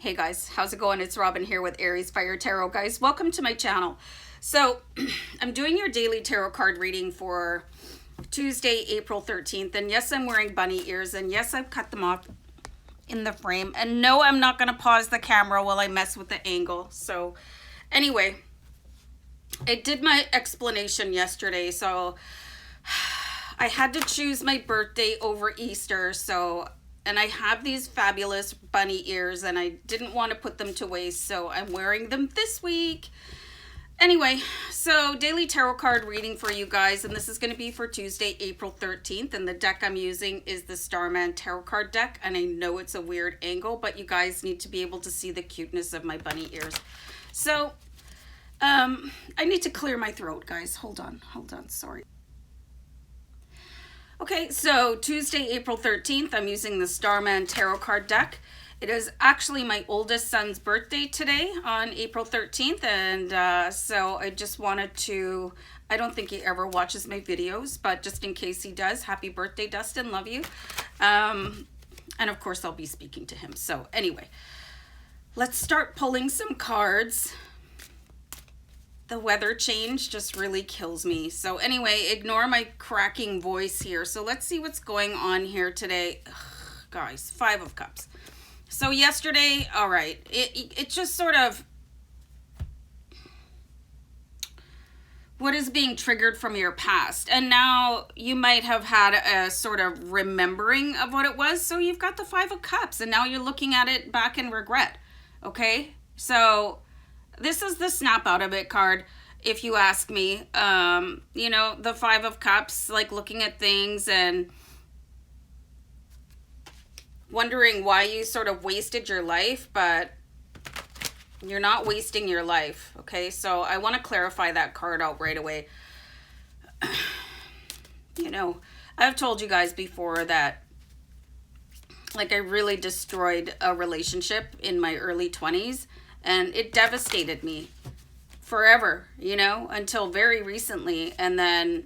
Hey guys, how's it going? It's Robin here with AriesFireTarot. Guys, welcome to my channel. So, I'm doing your daily tarot card reading for Tuesday, April 13th. And yes, I'm wearing bunny ears. And yes, I've cut them off in the frame. And no, I'm not going to pause the camera while I mess with the angle. So, anyway, I did my explanation yesterday. So, I had to choose my birthday over Easter. And I have these fabulous bunny ears and I didn't want to put them to waste, so I'm wearing them this week. Anyway, so daily tarot card reading for you guys, and this is going to be for Tuesday, April 13th, and the deck I'm using is the Starman Tarot card deck, and I know it's a weird angle, but you guys need to be able to see the cuteness of my bunny ears. So, I need to clear my throat, guys. Hold on, sorry. Okay, so Tuesday, April 13th, I'm using the Starman Tarot card deck. It is actually my oldest son's birthday today on April 13th, and so I just wanted to, I don't think he ever watches my videos, but just in case he does, happy birthday, Dustin, love you. And of course, I'll be speaking to him. So anyway, let's start pulling some cards. The weather change just really kills me. So anyway, ignore my cracking voice here. So let's see what's going on here today. Ugh, guys, 5 of Cups. So yesterday, all right, it just sort of, what is being triggered from your past? And now you might have had a sort of remembering of what it was. So you've got the 5 of Cups and now you're looking at it back in regret. Okay, so this is the snap out of it card, if you ask me. You know, the 5 of Cups, like looking at things and wondering why you sort of wasted your life, but you're not wasting your life, okay? So I want to clarify that card out right away. You know, I've told you guys before that, like, I really destroyed a relationship in my early 20s. And it devastated me forever, you know, until very recently. And then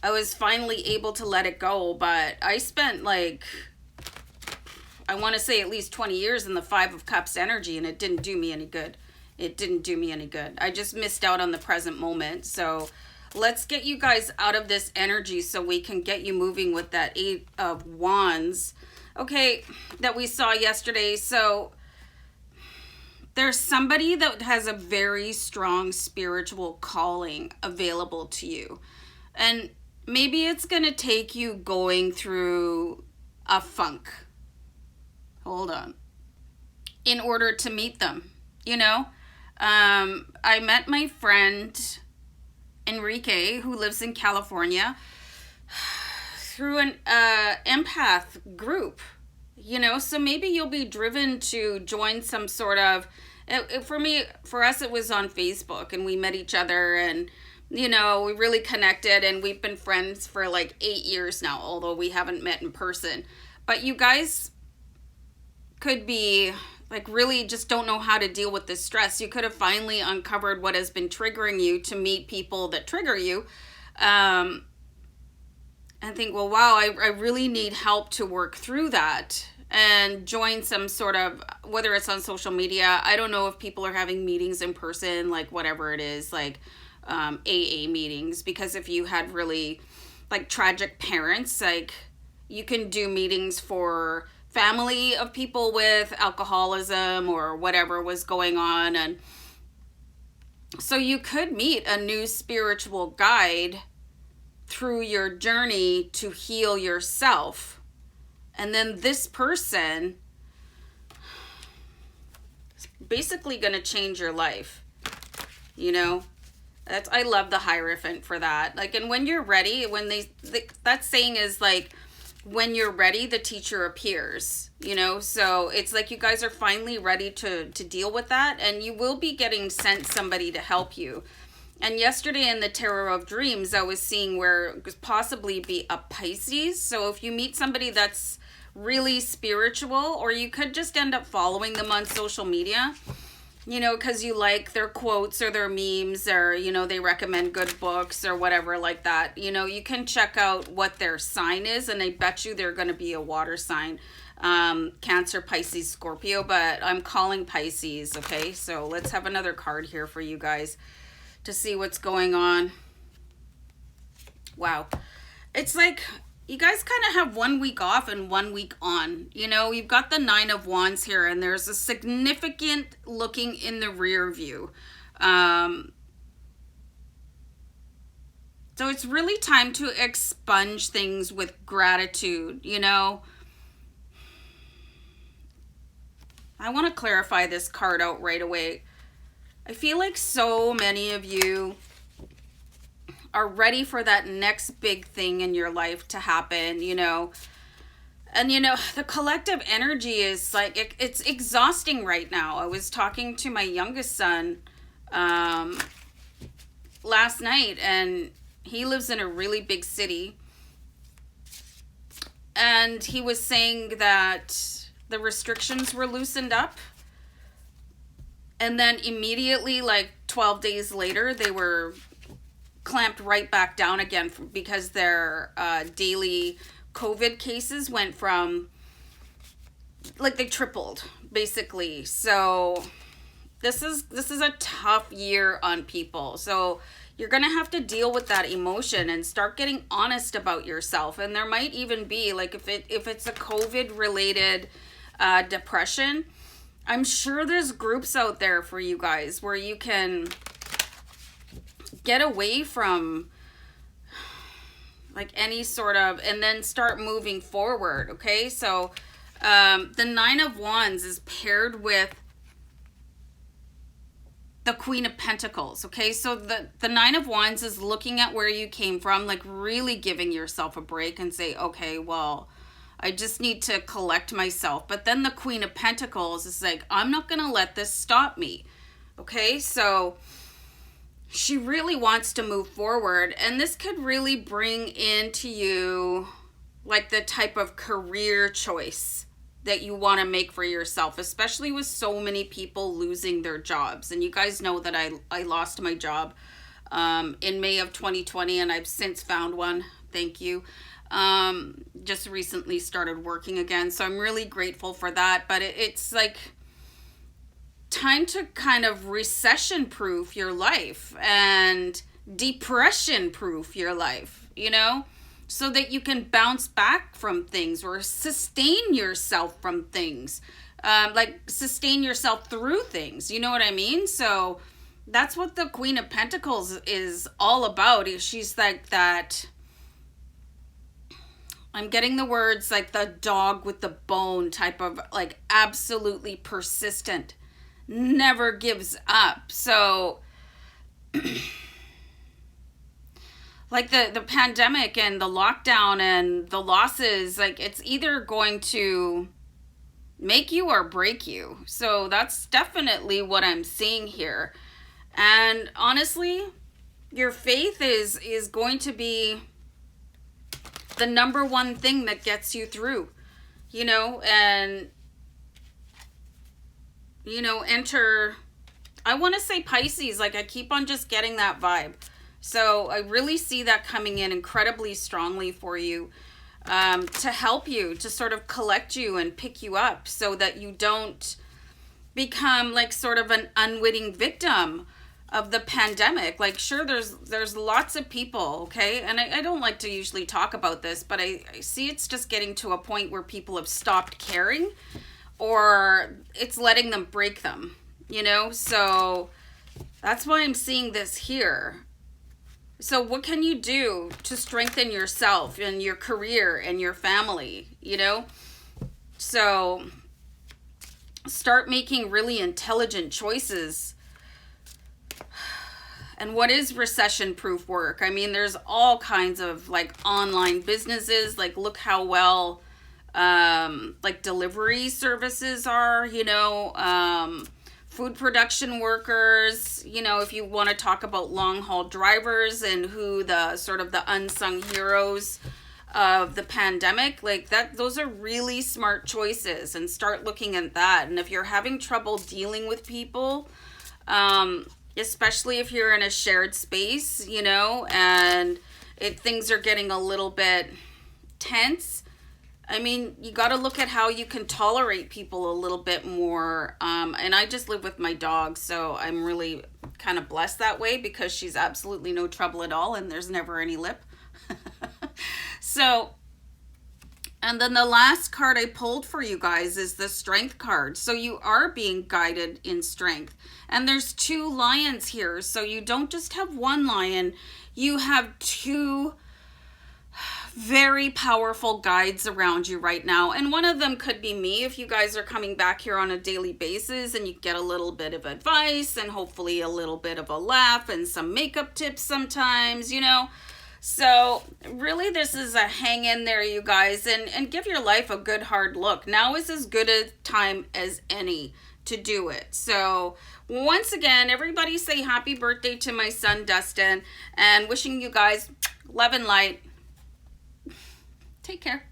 I was finally able to let it go. But I spent like, I want to say at least 20 years in the 5 of Cups energy, and it didn't do me any good. It didn't do me any good. I just missed out on the present moment. So let's get you guys out of this energy so we can get you moving with that 8 of Wands, okay, that we saw yesterday. So there's somebody that has a very strong spiritual calling available to you. And maybe it's going to take you going through a funk. Hold on. In order to meet them, you know? I met my friend Enrique, who lives in California, through an Empath group. You know, so maybe you'll be driven to join some sort of, for us, it was on Facebook, and we met each other, and, you know, we really connected, and we've been friends for like 8 years now, although we haven't met in person. But you guys could be like, really just don't know how to deal with this stress. You could have finally uncovered what has been triggering you to meet people that trigger you. And think, well, wow, I really need help to work through that, and join some sort of, whether it's on social media, I don't know if people are having meetings in person, like whatever it is, like AA meetings, because if you had really like tragic parents, like you can do meetings for family of people with alcoholism or whatever was going on. And so you could meet a new spiritual guide through your journey to heal yourself. And then this person is basically going to change your life. You know, I love the Hierophant for that. Like, and when you're ready, that saying is like, when you're ready, the teacher appears, you know? So it's like you guys are finally ready to deal with that, and you will be getting sent somebody to help you. And yesterday in the Tarot of Dreams, I was seeing where it could possibly be a Pisces. So if you meet somebody that's really spiritual, or you could just end up following them on social media, you know, because you like their quotes or their memes, or, you know, they recommend good books or whatever like that. You know, you can check out what their sign is, and I bet you they're going to be a water sign. Cancer, Pisces, Scorpio, but I'm calling Pisces, okay? So let's have another card here for you guys to see what's going on. Wow. It's like you guys kind of have 1 week off and 1 week on. You know, you've got the Nine of Wands here, and there's a significant looking in the rear view. So it's really time to expunge things with gratitude, you know. I want to clarify this card out right away. I feel like so many of you are ready for that next big thing in your life to happen, you know. And, you know, the collective energy is like, it's exhausting right now. I was talking to my youngest son last night, and he lives in a really big city. And he was saying that the restrictions were loosened up. And then immediately, like 12 days later, they were clamped right back down again because their daily COVID cases went from, like, they tripled, basically. So this is a tough year on people. So you're going to have to deal with that emotion and start getting honest about yourself. And there might even be, like, if it's a COVID related depression, I'm sure there's groups out there for you guys where you can get away from, like, any sort of, and then start moving forward. Okay, so the Nine of Wands is paired with the Queen of Pentacles. Okay, so the Nine of Wands is looking at where you came from, like really giving yourself a break and say, okay, well, I just need to collect myself. But then the Queen of Pentacles is like, I'm not going to let this stop me. Okay, so she really wants to move forward. And this could really bring into you, like, the type of career choice that you want to make for yourself, especially with so many people losing their jobs. And you guys know that I lost my job in May of 2020, and I've since found one. Thank you. Just recently started working again, so I'm really grateful for that. But it's like time to kind of recession proof your life and depression proof your life, you know, so that you can bounce back from things or sustain yourself from things, like sustain yourself through things, you know what I mean? So that's what the Queen of Pentacles is all about. She's like that, I'm getting the words like the dog with the bone type of, like, absolutely persistent, never gives up. So like the pandemic and the lockdown and the losses, like, it's either going to make you or break you. So that's definitely what I'm seeing here. And honestly, your faith is going to be the number one thing that gets you through, you know. And, you know, enter, I want to say Pisces, like, I keep on just getting that vibe. So I really see that coming in incredibly strongly for you, to help you, to sort of collect you and pick you up so that you don't become, like, sort of an unwitting victim of the pandemic. Like, sure, there's lots of people, okay, and I don't like to usually talk about this, but I see it's just getting to a point where people have stopped caring, or it's letting them break them, you know. So that's why I'm seeing this here. So what can you do to strengthen yourself and your career and your family, you know? So start making really intelligent choices. And what is recession-proof work? I mean, there's all kinds of, like, online businesses. Like, look how well, like, delivery services are, you know, food production workers, you know, if you want to talk about long-haul drivers and who the sort of the unsung heroes of the pandemic, like, that, those are really smart choices, and start looking at that. And if you're having trouble dealing with people, especially if you're in a shared space, you know, and things are getting a little bit tense, I mean, you got to look at how you can tolerate people a little bit more. And I just live with my dog, so I'm really kind of blessed that way because she's absolutely no trouble at all and there's never any lip. So, and then the last card I pulled for you guys is the Strength card. So you are being guided in strength. And there's 2 lions here. So you don't just have 1 lion, you have 2 very powerful guides around you right now. And one of them could be me if you guys are coming back here on a daily basis and you get a little bit of advice and hopefully a little bit of a laugh and some makeup tips sometimes, you know. So really this is a hang in there, you guys, and give your life a good hard look. Now is as good a time as any to do it. So once again, everybody say happy birthday to my son Dustin, and wishing you guys love and light. Take care.